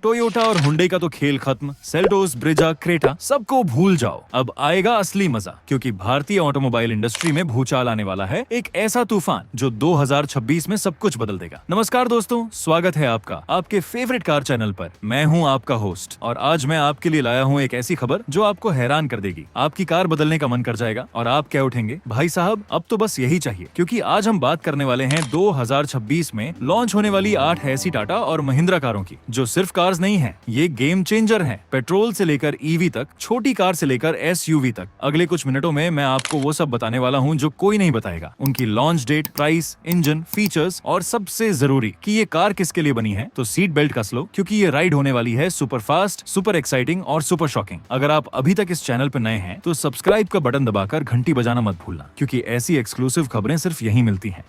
Toyota और Hyundai का तो खेल खत्म, सेल्टोस, ब्रेजा, क्रेटा सबको भूल जाओ। अब आएगा असली मजा, क्योंकि भारतीय ऑटोमोबाइल इंडस्ट्री में भूचाल आने वाला है, एक ऐसा तूफान जो 2026 में सब कुछ बदल देगा। नमस्कार दोस्तों, स्वागत है आपका आपके फेवरेट कार चैनल पर। मैं हूं आपका होस्ट और आज मैं आपके लिए लाया हूं एक ऐसी खबर जो आपको हैरान कर देगी। आपकी कार बदलने का मन कर जाएगा और आप क्या उठेंगे, भाई साहब अब तो बस यही चाहिए, क्योंकि आज हम बात करने वाले हैं 2026 में लॉन्च होने वाली 8 ऐसी टाटा और महिंद्रा कारों की, जो सिर्फ कार्स नहीं है, ये गेम चेंजर हैं। पेट्रोल से लेकर ईवी तक, छोटी कार से लेकर एसयूवी तक। अगले कुछ मिनटों में मैं आपको वो सब बताने वाला हूँ जो कोई नहीं बताएगा। उनकी launch date, price, engine, features और सबसे जरूरी कि ये कार किसके लिए बनी है। तो सीट बेल्ट कस लो, क्योंकि ये राइड होने वाली है सुपर फास्ट, सुपर एक्साइटिंग और सुपर शॉकिंग। अगर आप अभी तक इस चैनल पर नए हैं तो सब्सक्राइब का बटन दबाकर घंटी बजाना मत भूलना, क्योंकि ऐसी एक्सक्लूसिव खबरें सिर्फ यहीं मिलती हैं।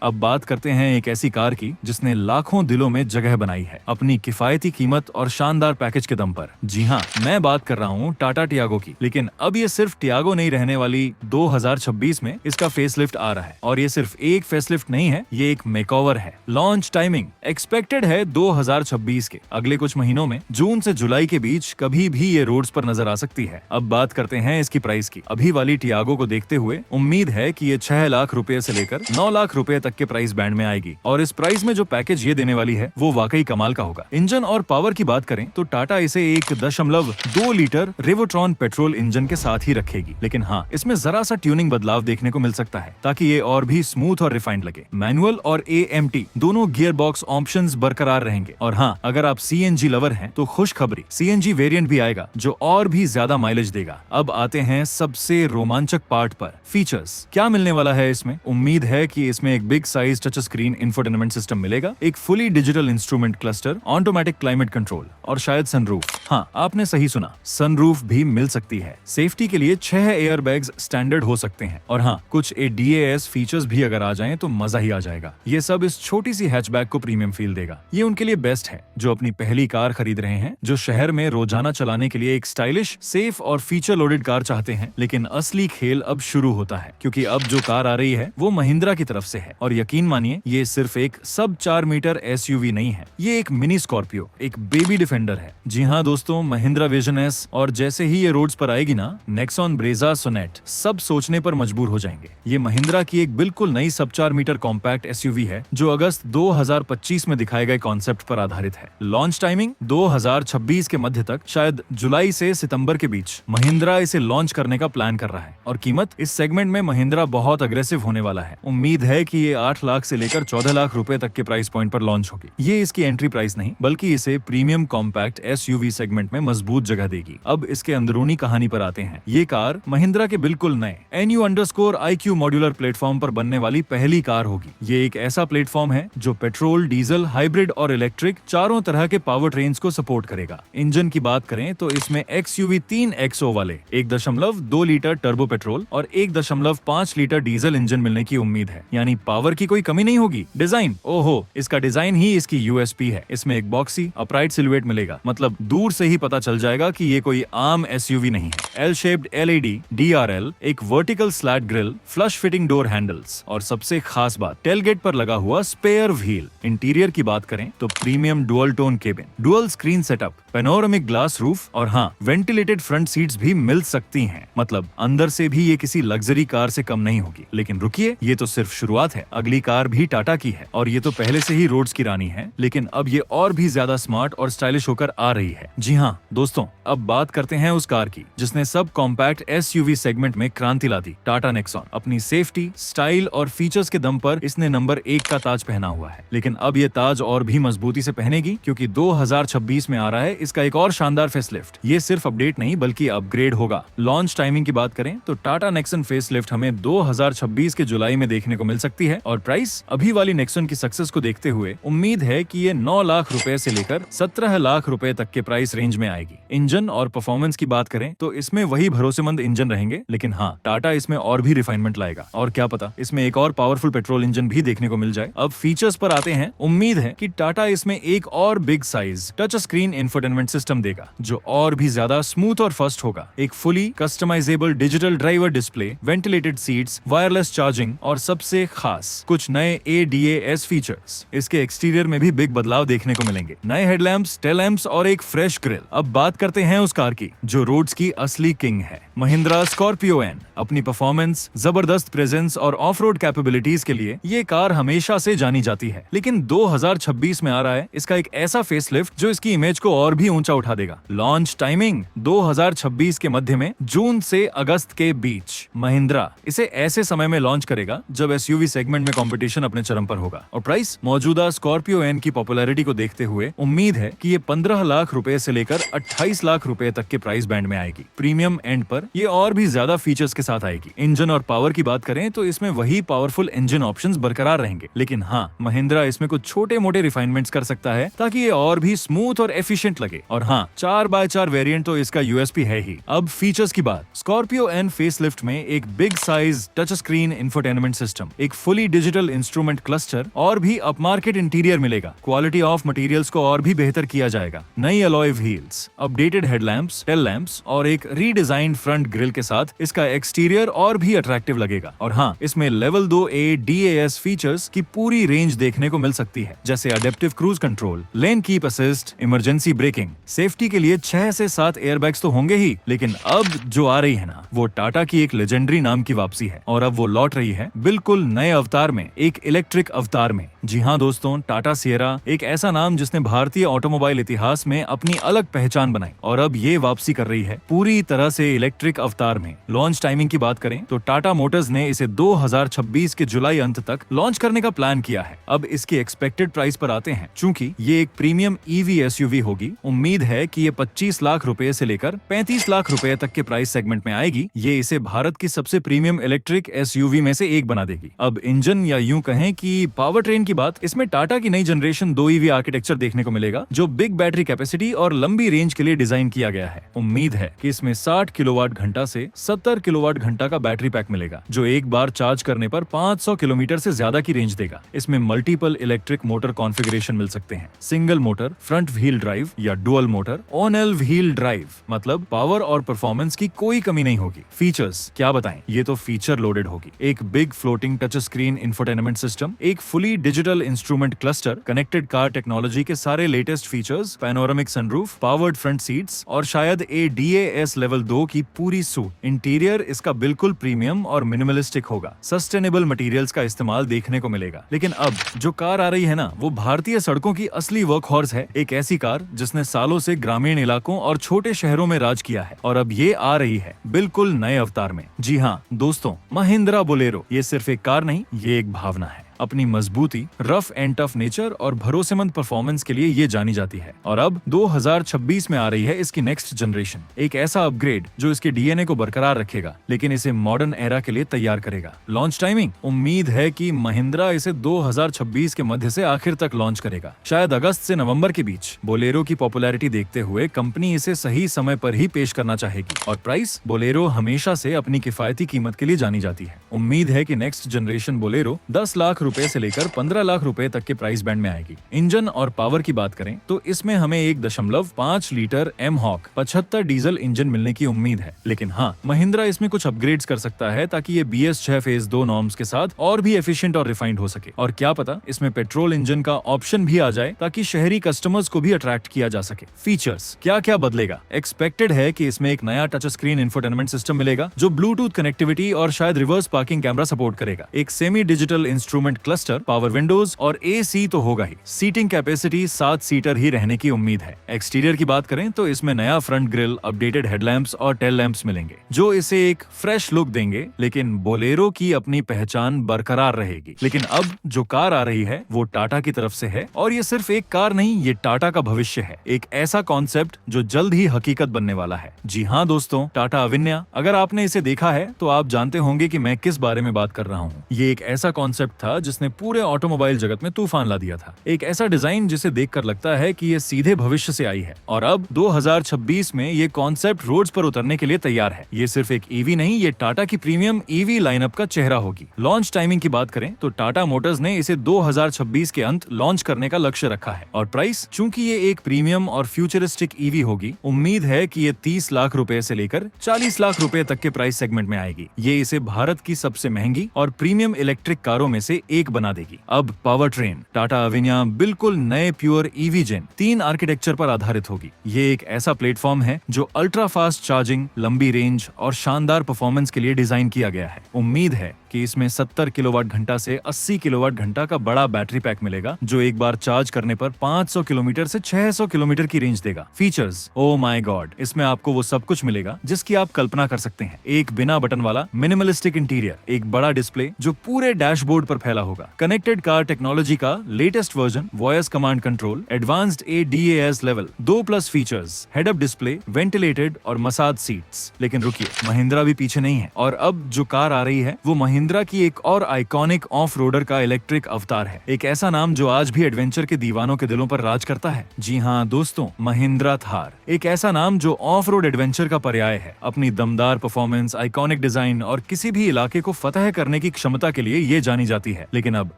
अब बात करते हैं एक ऐसी कार की जिसने लाखों दिलों में जगह बनाई है अपनी किफायती कीमत और शानदार पैकेज के दम पर। जी हाँ, मैं बात कर रहा हूँ टाटा टियागो की। लेकिन अब ये सिर्फ टियागो नहीं रहने वाली। 2026 में इसका फेसलिफ्ट आ रहा है, और ये सिर्फ एक फेसलिफ्ट नहीं है, ये एक मेकओवर है। लॉन्च टाइमिंग एक्सपेक्टेड है 2026 के अगले कुछ महीनों में, जून से जुलाई के बीच कभी भी ये रोड्स पर नजर आ सकती है। अब बात करते हैं इसकी प्राइस की। अभी वाली टियागो को देखते हुए उम्मीद है कि ये 6 लाख रुपए से लेकर 9 लाख रुपए तक के प्राइस बैंड में आएगी, और इस प्राइस में जो पैकेज ये देने वाली है वो वाकई कमाल का होगा। इंजन और पावर की बात करें तो टाटा इसे 1.2 लीटर रेवोट्रॉन पेट्रोल इंजन के साथ ही रखेगी। लेकिन हाँ, इसमें जरा सा ट्यूनिंग बदलाव देखने को मिल सकता है, ताकि ये और भी स्मूथ और रिफाइंड लगे। मैनुअल और AMT दोनों गियर बॉक्स ऑप्शंस बरकरार रहेंगे। और हाँ, अगर आप CNG लवर हैं तो खुशखबरी, CNG वेरिएंट भी आएगा जो और भी ज्यादा माइलेज देगा। अब आते हैं सबसे रोमांचक पार्ट पर, फीचर्स क्या मिलने वाला है इसमें। उम्मीद है कि इसमें एक big size touch screen infotainment system मिलेगा, एक fully digital instrument cluster, automatic climate control और शायद सनरूफ। हाँ, आपने सही सुना, सनरूफ भी मिल सकती है। सेफ्टी के लिए 6 एयरबैग्स स्टैंडर्ड हो सकते हैं, और हाँ, कुछ DAS फीचर्स भी अगर आ जाएं तो मजा ही आ जाएगा। ये सब इस छोटी सी हैचबैक को प्रीमियम फील देगा। ये उनके लिए बेस्ट है जो अपनी पहली कार खरीद रहे हैं, जो शहर में रोजाना चलाने के लिए एक स्टाइलिश, सेफ और फीचर लोडेड कार चाहते हैं। लेकिन असली खेल अब शुरू होता है, क्योंकि अब जो कार आ रही है वो महिंद्रा की तरफ से है, और यकीन मानिए ये सिर्फ एक सब 4 मीटर SUV नहीं है, ये एक मिनी स्कॉर्पियो, एक बेबी डिफेंडर है। जी हाँ दोस्तों, महिंद्रा विजन S, और जैसे ही ये रोड्स पर आएगी ना, नेक्सॉन, ब्रेजा, सोनेट, सब सोचने पर मजबूर हो जाएंगे। ये महिंद्रा की एक बिल्कुल नई सब 4 मीटर कॉम्पैक्ट SUV है, जो अगस्त 2025 में दिखाए गए कॉन्सेप्ट पर आधारित है। लॉन्च टाइमिंग 2026 के मध्य तक, शायद जुलाई से सितंबर के बीच महिंद्रा इसे लॉन्च करने का प्लान कर रहा है। और कीमत, इस सेगमेंट में महिंद्रा बहुत अग्रेसिव होने वाला है। उम्मीद है कि ये 8 लाख से लेकर 14 लाख रुपए तक के प्राइस पॉइंट पर लॉन्च होगी। ये इसकी एंट्री प्राइस नहीं, बल्कि इसे प्रीमियम कॉम्पैक्ट SUV सेगमेंट में मजबूत जगह देगी। अब इसके अंदरूनी कहानी पर आते हैं। ये कार महिंद्रा के बिल्कुल नए NU_IQ मॉड्यूलर प्लेटफॉर्म पर बनने वाली पहली कार होगी। ये एक ऐसा प्लेटफॉर्म है जो पेट्रोल, डीजल, हाइब्रिड और इलेक्ट्रिक चारों तरह के पावर ट्रेन्स को सपोर्ट करेगा। इंजन की बात करें तो इसमें XUV 3XO वाले 1.2 लीटर टर्बो पेट्रोल और 1.5 लीटर डीजल इंजन मिलने की उम्मीद है, यानी पावर की कोई कमी नहीं होगी। डिजाइन, ओहो, इसका डिजाइन ही इसकी USP है। इसमें एक बॉक्सी अपराइट सिलुएट मिलेगा, मतलब दूर से ही पता चल जाएगा कि ये कोई आम SUV नहीं है। L-shaped LED DRL, एक vertical slate grill, flush fitting door handles, और सबसे खास बात, टेलगेट पर लगा हुआ स्पेयर व्हील। इंटीरियर की बात करें तो premium dual tone cabin, dual screen setup, panoramic glass roof, और हाँ, वेंटिलेटेड फ्रंट सीट्स भी मिल सकती हैं। मतलब अंदर से भी ये किसी लग्जरी कार से कम नहीं होगी। लेकिन रुकिए, ये तो सिर्फ शुरुआत है। अगली कार भी टाटा की है, और ये तो पहले से ही रोड्स की रानी है, लेकिन अब ये और भी ज्यादा स्मार्ट और स्टाइलिश होकर आ रही है। जी हाँ दोस्तों, अब बात करते हैं उस कार की जिसने सब कॉम्पैक्ट SUV सेगमेंट में क्रांति ला दी, टाटा नेक्सॉन। अपनी सेफ्टी, स्टाइल और फीचर्स के दम पर इसने नंबर 1 का ताज पहना हुआ है। लेकिन अब ये ताज और भी मजबूती से पहनेगी, क्योंकि 2026 में आ रहा है इसका एक और शानदार फेसलिफ्ट। ये सिर्फ अपडेट नहीं बल्कि अपग्रेड होगा। लॉन्च टाइमिंग की बात करें तो टाटा नेक्सन फेसलिफ्ट हमें 2026 के जुलाई में देखने को मिल सकती है, और प्राइस, अभी वाली नेक्सन की सक्सेस को देखते हुए उम्मीद है कि ये 9 लाख रुपए से लेकर 17 लाख रुपए तक के प्राइस रेंज में आएगी। इंजन और परफॉर्मेंस की बात करें तो इसमें वही भरोसेमंद इंजन रहेंगे, लेकिन हाँ, टाटा इसमें और भी रिफाइनमेंट लाएगा, और क्या पता इसमें एक और पावरफुल पेट्रोल इंजन भी देखने को मिल जाए। अब फीचर्स पर आते हैं। उम्मीद है कि टाटा इसमें एक और big size touch screen infotainment system देगा, जो और भी ज्यादा स्मूथ और फास्ट होगा। एक fully customisable digital driver display, ventilated seats, wireless charging, और सबसे खास प्लस कुछ नए ADAS फीचर्स। इसके एक्सटीरियर में भी बिग बदलाव देखने को मिलेंगे, नए हेडलैम्प्स, टेल लैम्प्स और एक फ्रेश ग्रिल। अब बात करते हैं उस कार की जो रोड्स की असली किंग है, महिंद्रा स्कॉर्पियो एन। अपनी परफॉर्मेंस, जबरदस्त प्रेजेंस और ऑफ रोड कैपेबिलिटीज के लिए ये कार हमेशा से जानी जाती है, लेकिन 2026 में आ रहा है इसका एक ऐसा फेसलिफ्ट जो इसकी इमेज को और भी ऊंचा उठा देगा। लॉन्च टाइमिंग 2026 के मध्य में, जून से अगस्त के बीच। महिंद्रा इसे ऐसे समय में लॉन्च करेगा जब SUV सेगमेंट में कंपटीशन अपने चरम पर होगा। और प्राइस, मौजूदा स्कॉर्पियो एन की पॉपुलैरिटी को देखते हुए उम्मीद है कि ये 15 लाख रुपए से लेकर 28 लाख रुपए तक के प्राइस बैंड में आएगी। प्रीमियम एंड पर ये और भी ज्यादा फीचर्स के साथ आएगी। इंजन और पावर की बात करें तो इसमें वही पावरफुल इंजन ऑप्शंस बरकरार रहेंगे, लेकिन हाँ, महिंद्रा इसमें कुछ छोटे मोटे रिफाइनमेंट्स कर सकता है ताकि ये और भी स्मूथ और एफिशिएंट लगे। और हाँ, 4x4 वेरिएंट तो इसका USP है ही। अब फीचर्स की बात, स्कॉर्पियो एन फेसलिफ्ट में एक big size touch screen infotainment system, एक फुली डिजिटल इंस्ट्रूमेंट क्लस्टर और भी अपमार्केट इंटीरियर मिलेगा। क्वालिटी ऑफ मटेरियल्स को और भी बेहतर किया जाएगा। नई alloy wheels, updated headlamps, tail lamps और एक रीडिजाइंड फ्रंट ग्रिल के साथ इसका एक्सटीरियर और भी अट्रैक्टिव लगेगा। और हाँ, इसमें लेवल 2A DAS फीचर्स की पूरी रेंज देखने को मिल सकती है, जैसे adaptive cruise control, lane keep assist, emergency breaking. Safety के लिए 6 से 7 एयरबैग्स तो होंगे ही, लेकिन अब जो आ रही है ना, वो टाटा की एक लेजेंडरी नाम की वापसी है। और अब वो लौट रही है बिल्कुल नए अवतार में, एक इलेक्ट्रिक अवतार में। जी हाँ दोस्तों, टाटा सिएरा, एक ऐसा नाम जिसने भारतीय ऑटोमोबाइल इतिहास में अपनी अलग पहचान बनाई, और अब ये वापसी कर रही है पूरी तरह से इलेक्ट्रिक अवतार में। लॉन्च टाइमिंग की बात करें तो टाटा मोटर्स ने इसे 2026 के जुलाई अंत तक लॉन्च करने का प्लान किया है। अब इसकी एक्सपेक्टेड प्राइस पर आते हैं। चूंकि ये एक प्रीमियम EV SUV होगी, उम्मीद है कि ये 25 लाख रुपए से लेकर 35 लाख रुपए तक के प्राइस सेगमेंट में आएगी। ये इसे भारत की सबसे प्रीमियम इलेक्ट्रिक SUV में से एक बना देगी। अब इंजन या यूं कहें कि पावर ट्रेन की बात, इसमें टाटा की नई जनरेशन 2 EV आर्किटेक्चर देखने को मिलेगा जो बिग बैटरी कैपेसिटी और लंबी रेंज के लिए डिजाइन किया गया है। उम्मीद है कि इसमें 60 किलोवाट घंटा से 70 किलोवाट घंटा का बैटरी पैक मिलेगा, जो एक बार चार्ज करने पर 500 किलोमीटर से ज्यादा की रेंज देगा। इसमें मल्टीपल इलेक्ट्रिक मोटर कॉन्फ़िगरेशन मिल सकते हैं, single motor front wheel drive या dual motor all wheel drive, मतलब पावर और परफॉर्मेंस की कोई कमी नहीं होगी। फीचर्स क्या बताएं, ये तो फीचर लोडेड होगी। एक big floating touch screen infotainment system, एक fully digital instrument cluster, connected car technology के सारे latest features, panoramic sunroof, powered front seats और शायद ADAS लेवल 2 की पूरी सूट। इंटीरियर इसका बिल्कुल प्रीमियम और मिनिमलिस्टिक होगा। सस्टेनेबल मटेरियल्स का इस्तेमाल देखने को मिलेगा। लेकिन अब जो कार आ रही है ना, वो भारतीय सड़कों की असली वर्कहॉर्स है। एक ऐसी कार जिसने सालों से ग्रामीण इलाकों और छोटे शहरों में राज किया है, और अब ये आ रही है बिल्कुल नए अवतार में। जी हाँ दोस्तों, महिंद्रा बोलेरो ये सिर्फ एक कार नहीं, ये एक भावना है। अपनी मजबूती, रफ एंड टफ नेचर और भरोसेमंद परफॉर्मेंस के लिए ये जानी जाती है। और अब 2026 में आ रही है इसकी नेक्स्ट जनरेशन, एक ऐसा अपग्रेड जो इसके DNA को बरकरार रखेगा, लेकिन इसे मॉडर्न एरा के लिए तैयार करेगा। लॉन्च टाइमिंग, उम्मीद है कि महिंद्रा इसे 2026 के मध्य से आखिर तक लॉन्च करेगा, शायद अगस्त से नवंबर के बीच। बोलेरो की पॉपुलैरिटी देखते हुए कंपनी इसे सही समय पर ही पेश करना चाहेगी। और प्राइस, बोलेरो हमेशा से अपनी किफायती कीमत के लिए जानी जाती है। उम्मीद है कि नेक्स्ट जनरेशन बोलेरो 10 लाख रुपए से लेकर 15 लाख रुपए तक के प्राइस बैंड में आएगी। इंजन और पावर की बात करें तो इसमें हमें 1.5 लीटर M-Hawk 75 डीजल इंजन मिलने की उम्मीद है। लेकिन हाँ, महिंद्रा इसमें कुछ अपग्रेड्स कर सकता है ताकि ये BS6 फेज 2 नॉर्म्स के साथ और भी एफिशिएंट और रिफाइंड हो सके। और क्या पता इसमें पेट्रोल इंजन का ऑप्शन भी आ जाए ताकि शहरी कस्टमर्स को भी अट्रैक्ट किया जा सके। फीचर्स क्या क्या बदलेगा, एक्सपेक्टेड है कि इसमें एक नया टच स्क्रीन इंफोटेनमेंट सिस्टम मिलेगा जो ब्लूटूथ कनेक्टिविटी और शायद रिवर्स पार्किंग कैमरा सपोर्ट करेगा। एक semi digital instrument cluster, power Windows और AC तो होगा ही। सीटिंग कैपेसिटी 7 सीटर ही रहने की उम्मीद है। एक्सटीरियर की बात करें तो इसमें नया फ्रंट ग्रिल, अपडेटेड हेडलैम्प्स और टेल लैम्प्स मिलेंगे जो इसे एक फ्रेश लुक देंगे, लेकिन बोलेरो की अपनी पहचान बरकरार रहेगी। लेकिन अब जो कार आ रही है वो टाटा की तरफ से है, और ये सिर्फ एक कार नहीं, ये टाटा का भविष्य है। एक ऐसा कॉन्सेप्ट जो जल्द ही हकीकत बनने वाला है। जी हाँ दोस्तों, टाटा अविन्या, अगर आपने इसे देखा है तो आप जानते होंगे कि मैं किस बारे में बात कर रहा हूँ। ये एक ऐसा कॉन्सेप्ट था जिसने पूरे ऑटोमोबाइल जगत में तूफान ला दिया था। एक ऐसा डिजाइन जिसे देखकर लगता है कि ये सीधे भविष्य से आई है, और अब 2026 में ये कॉन्सेप्ट रोड्स पर उतरने के लिए तैयार है। ये सिर्फ एक EV नहीं, ये टाटा की प्रीमियम EV लाइनअप का चेहरा होगी। लॉन्च टाइमिंग की बात करें तो टाटा मोटर्स ने इसे 2026 के अंत लॉन्च करने का लक्ष्य रखा है। और प्राइस, चूंकि ये एक प्रीमियम और फ्यूचरिस्टिक EV होगी, उम्मीद है कि ये 30 लाख रुपए से लेकर 40 लाख रुपए तक के प्राइस सेगमेंट में आएगी। ये इसे भारत की सबसे महंगी और प्रीमियम इलेक्ट्रिक कारों में से एक बना देगी। अब पावर ट्रेन टाटा अविनिया बिल्कुल नए प्योर ईवी जेन 3 आर्किटेक्चर पर आधारित होगी। ये एक ऐसा प्लेटफॉर्म है जो अल्ट्रा फास्ट चार्जिंग, लंबी रेंज और शानदार परफॉर्मेंस के लिए डिजाइन किया गया है। उम्मीद है कि इसमें 70 किलोवाट घंटा से 80 किलोवाट घंटा का बड़ा बैटरी पैक मिलेगा, जो एक बार चार्ज करने पर 500 किलोमीटर से 600 किलोमीटर की रेंज देगा। फीचर्स, ओ माय गॉड, इसमें आपको वो सब कुछ मिलेगा जिसकी आप कल्पना कर सकते हैं। एक बिना बटन वाला मिनिमलिस्टिक इंटीरियर, एक बड़ा डिस्प्ले जो पूरे डैशबोर्ड पर फैला होगा, कनेक्टेड कार टेक्नोलॉजी का latest version, voice command control, advanced ADAS level, 2+ features, head up display, ventilated और मसाज सीट्स। लेकिन रुकिए, महिंद्रा भी पीछे नहीं है, और अब जो कार आ रही है वो महिंद्रा की एक और आइकॉनिक ऑफ रोडर का इलेक्ट्रिक अवतार है। एक ऐसा नाम जो आज भी एडवेंचर के दीवानों के दिलों पर राज करता है। जी हाँ दोस्तों, महिंद्रा थार। एक ऐसा नाम जो ऑफ रोड एडवेंचर का पर्याय है। अपनी दमदार परफॉर्मेंस, आइकॉनिक डिजाइन और किसी भी इलाके को फतह करने की क्षमता के लिए ये जानी जाती है। लेकिन अब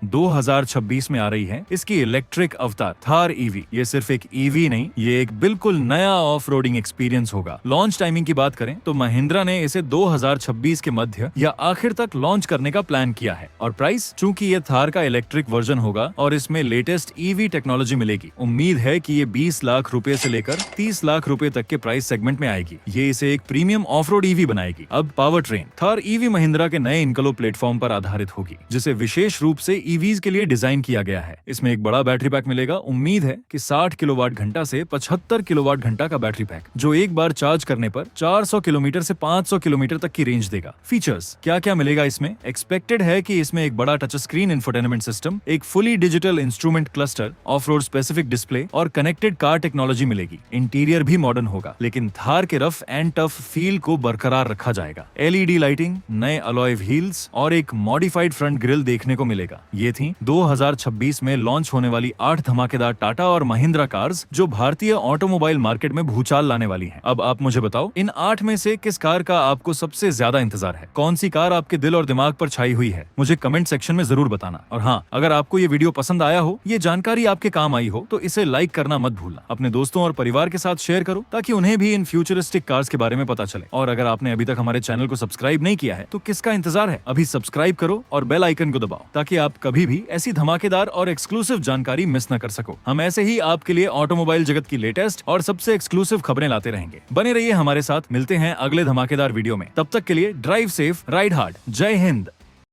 2026 में आ रही है इसकी इलेक्ट्रिक अवतार थार ईवी। ये सिर्फ एक ईवी नहीं, ये एक बिल्कुल नया ऑफ रोडिंग एक्सपीरियंस होगा। लॉन्च टाइमिंग की बात करें तो महिंद्रा ने इसे 2026 के मध्य या आखिर तक लॉन्च करने का प्लान किया है। और प्राइस, चूंकि ये थार का इलेक्ट्रिक वर्जन होगा और इसमें लेटेस्ट ईवी टेक्नोलॉजी मिलेगी, उम्मीद है कि ये 20 लाख रुपए से लेकर 30 लाख रुपए तक के प्राइस सेगमेंट में आएगी। ये इसे एक प्रीमियम ऑफ रोड ईवी बनाएगी। अब power train Thar EV Mahindra के नए इनकलो प्लेटफॉर्म पर आधारित होगी, जिसे विशेष रूप से ईवीज के लिए डिजाइन किया गया है। इसमें एक बड़ा बैटरी पैक मिलेगा। उम्मीद है कि 60 किलोवाट घंटा से 75 किलोवाट घंटा का बैटरी पैक, जो एक बार चार्ज करने पर 400 किलोमीटर से 500 किलोमीटर तक की रेंज देगा। फीचर्स, क्या क्या मिलेगा इसमें? एक्सपेक्टेड है कि इसमें एक बड़ा टच स्क्रीन इंफोटेनमेंट सिस्टम, एक fully digital instrument cluster, of road specific display और कनेक्टेड कार टेक्नोलॉजी मिलेगी। इंटीरियर भी मॉडर्न होगा, लेकिन थार के रफ एंड टफ फील को बरकरार रखा जाएगा। LED लाइटिंग, नए अलॉय व्हील्स और एक मॉडिफाइड फ्रंट ग्रिल देखने को मिलेगा। ये थी 2026 में लॉन्च होने वाली 8 धमाकेदार टाटा और महिंद्रा कार्स, जो भारतीय ऑटोमोबाइल मार्केट में भूचाल लाने वाली हैं। अब आप मुझे बताओ, इन 8 में से किस कार का आपको सबसे ज्यादा इंतजार है? कौन सी कार आपके दिल और दिमाग पर छाई हुई है? मुझे कमेंट सेक्शन में जरूर बताना। और हाँ, अगर आपको ये वीडियो पसंद आया हो, ये जानकारी आपके काम आई हो, तो इसे लाइक करना मत भूलना। अपने दोस्तों और परिवार के साथ शेयर करो ताकि उन्हें भी इन फ्यूचरिस्टिक कार्स के बारे में पता चले। और अगर आपने अभी तक हमारे चैनल को सब्सक्राइब नहीं किया है तो किसका इंतजार है? अभी सब्सक्राइब करो और बेल आइकन को दबाओ ताकि आप कभी भी ऐसी धमाकेदार और एक्सक्लूसिव जानकारी मिस न कर सको। हम ऐसे ही आपके लिए ऑटोमोबाइल जगत की लेटेस्ट और सबसे एक्सक्लूसिव खबरें लाते रहेंगे। बने रहिए हमारे साथ। मिलते हैं अगले धमाकेदार वीडियो में। तब तक के लिए ड्राइव सेफ, राइड हार्ड। जय हिंद।